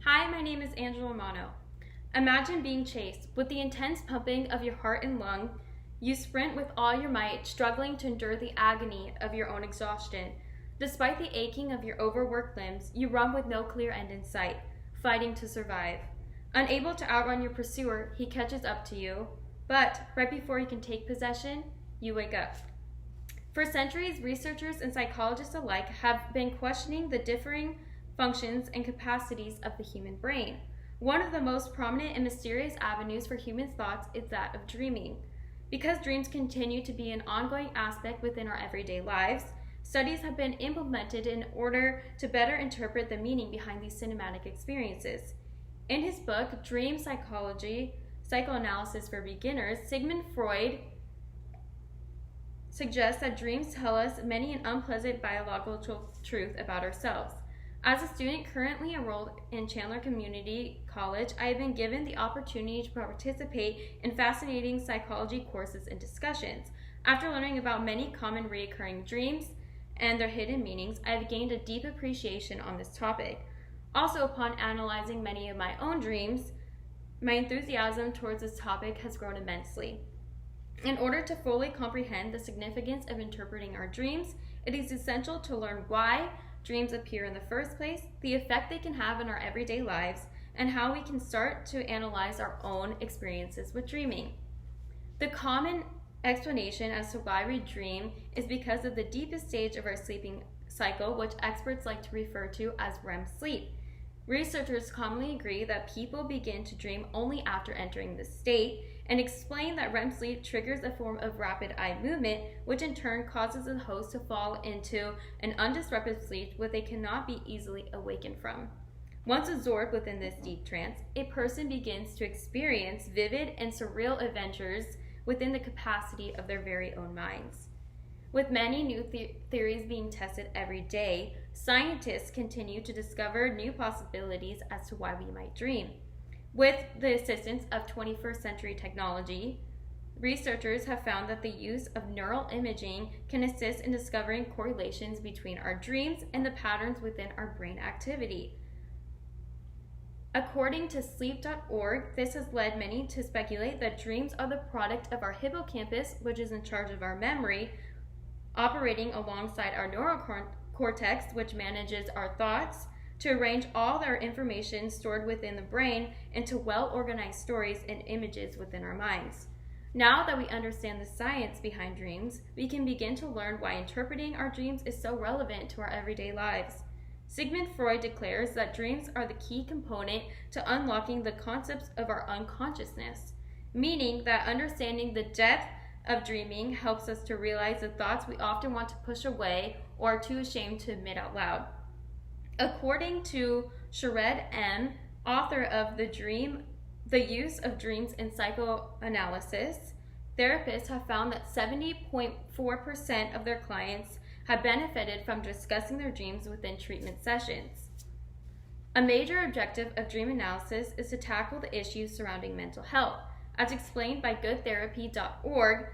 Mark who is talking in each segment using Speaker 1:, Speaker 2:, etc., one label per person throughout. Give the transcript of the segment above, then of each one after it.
Speaker 1: Hi, my name is Angela Romano. Imagine being chased. With the intense pumping of your heart and lung, you sprint with all your might, struggling to endure the agony of your own exhaustion. Despite the aching of your overworked limbs, you run with no clear end in sight, fighting to survive. Unable to outrun your pursuer, he catches up to you, but right before he can take possession, you wake up. For centuries, researchers and psychologists alike have been questioning the differing functions and capacities of the human brain. One of the most prominent and mysterious avenues for human thoughts is that of dreaming. Because dreams continue to be an ongoing aspect within our everyday lives, studies have been implemented in order to better interpret the meaning behind these cinematic experiences. In his book, Dream Psychology, Psychoanalysis for Beginners, Sigmund Freud suggests that dreams tell us many an unpleasant biological truth about ourselves. As a student currently enrolled in Chandler Community College, I have been given the opportunity to participate in fascinating psychology courses and discussions. After learning about many common recurring dreams and their hidden meanings, I have gained a deep appreciation on this topic. Also, upon analyzing many of my own dreams, my enthusiasm towards this topic has grown immensely. In order to fully comprehend the significance of interpreting our dreams, it is essential to learn why dreams appear in the first place, the effect they can have in our everyday lives, and how we can start to analyze our own experiences with dreaming. The common explanation as to why we dream is because of the deepest stage of our sleeping cycle, which experts like to refer to as REM sleep. Researchers commonly agree that people begin to dream only after entering this state, and explain that REM sleep triggers a form of rapid eye movement, which in turn causes the host to fall into an undisrupted sleep where they cannot be easily awakened from. Once absorbed within this deep trance, a person begins to experience vivid and surreal adventures within the capacity of their very own minds. With many new theories being tested every day, scientists continue to discover new possibilities as to why we might dream. With the assistance of 21st century technology, researchers have found that the use of neural imaging can assist in discovering correlations between our dreams and the patterns within our brain activity. According to sleep.org, this has led many to speculate that dreams are the product of our hippocampus, which is in charge of our memory, operating alongside our neural cortex, which manages our thoughts, to arrange all our information stored within the brain into well-organized stories and images within our minds. Now that we understand the science behind dreams, we can begin to learn why interpreting our dreams is so relevant to our everyday lives. Sigmund Freud declares that dreams are the key component to unlocking the concepts of our unconsciousness, meaning that understanding the depth of dreaming helps us to realize the thoughts we often want to push away or are too ashamed to admit out loud. According to Shared M., author of The Use of Dreams in Psychoanalysis, therapists have found that 70.4% of their clients have benefited from discussing their dreams within treatment sessions. A major objective of dream analysis is to tackle the issues surrounding mental health. As explained by goodtherapy.org,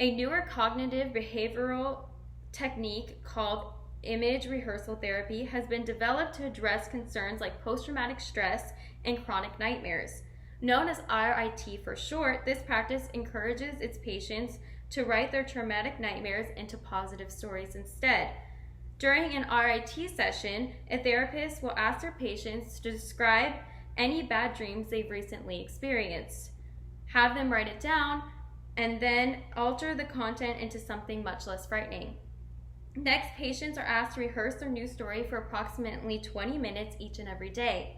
Speaker 1: a newer cognitive behavioral technique called image rehearsal therapy has been developed to address concerns like post-traumatic stress and chronic nightmares. Known as RIT for short, this practice encourages its patients to write their traumatic nightmares into positive stories instead. During an RIT session, a therapist will ask their patients to describe any bad dreams they've recently experienced, have them write it down, and then alter the content into something much less frightening. Next, patients are asked to rehearse their new story for approximately 20 minutes each and every day,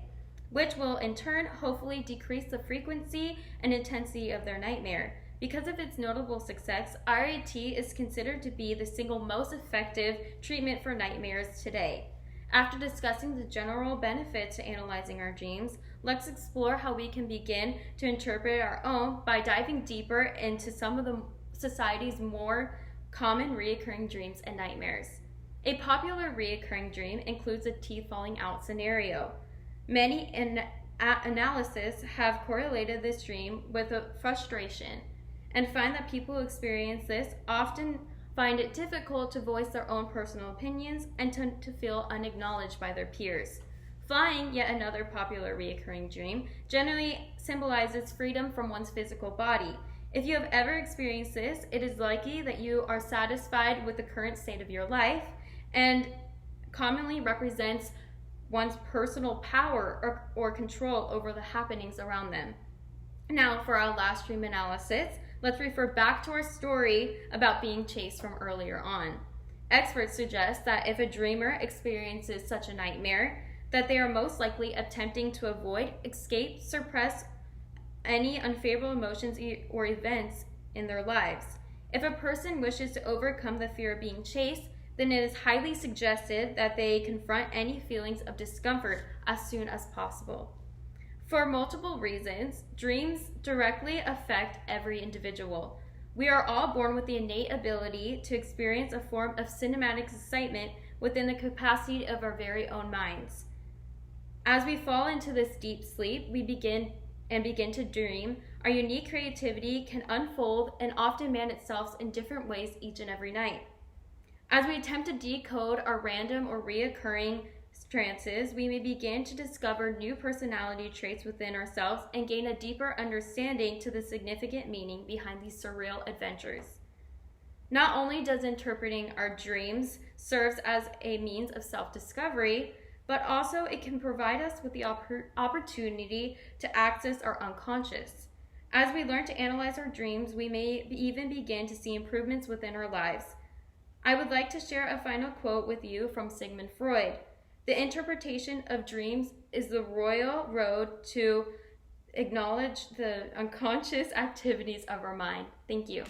Speaker 1: which will in turn hopefully decrease the frequency and intensity of their nightmare. Because of its notable success, RIT is considered to be the single most effective treatment for nightmares today. After discussing the general benefits to analyzing our dreams, let's explore how we can begin to interpret our own by diving deeper into some of the society's more common reoccurring dreams and nightmares. A popular reoccurring dream includes a teeth falling out scenario. Many analyses have correlated this dream with a frustration and find that people who experience this often find it difficult to voice their own personal opinions and tend to feel unacknowledged by their peers. Flying, yet another popular recurring dream, generally symbolizes freedom from one's physical body. If you have ever experienced this, it is likely that you are satisfied with the current state of your life and commonly represents one's personal power or control over the happenings around them. Now, for our last dream analysis, let's refer back to our story about being chased from earlier on. Experts suggest that if a dreamer experiences such a nightmare, that they are most likely attempting to avoid, escape, suppress any unfavorable emotions or events in their lives. If a person wishes to overcome the fear of being chased, then it is highly suggested that they confront any feelings of discomfort as soon as possible. For multiple reasons, dreams directly affect every individual. We are all born with the innate ability to experience a form of cinematic excitement within the capacity of our very own minds. As we fall into this deep sleep, we begin to dream. Our unique creativity can unfold and often manifest itself in different ways each and every night. As we attempt to decode our random or reoccurring trances, we may begin to discover new personality traits within ourselves and gain a deeper understanding to the significant meaning behind these surreal adventures. Not only does interpreting our dreams serve as a means of self-discovery, but also it can provide us with the opportunity to access our unconscious. As we learn to analyze our dreams, we may even begin to see improvements within our lives. I would like to share a final quote with you from Sigmund Freud. The interpretation of dreams is the royal road to acknowledge the unconscious activities of our mind. Thank you.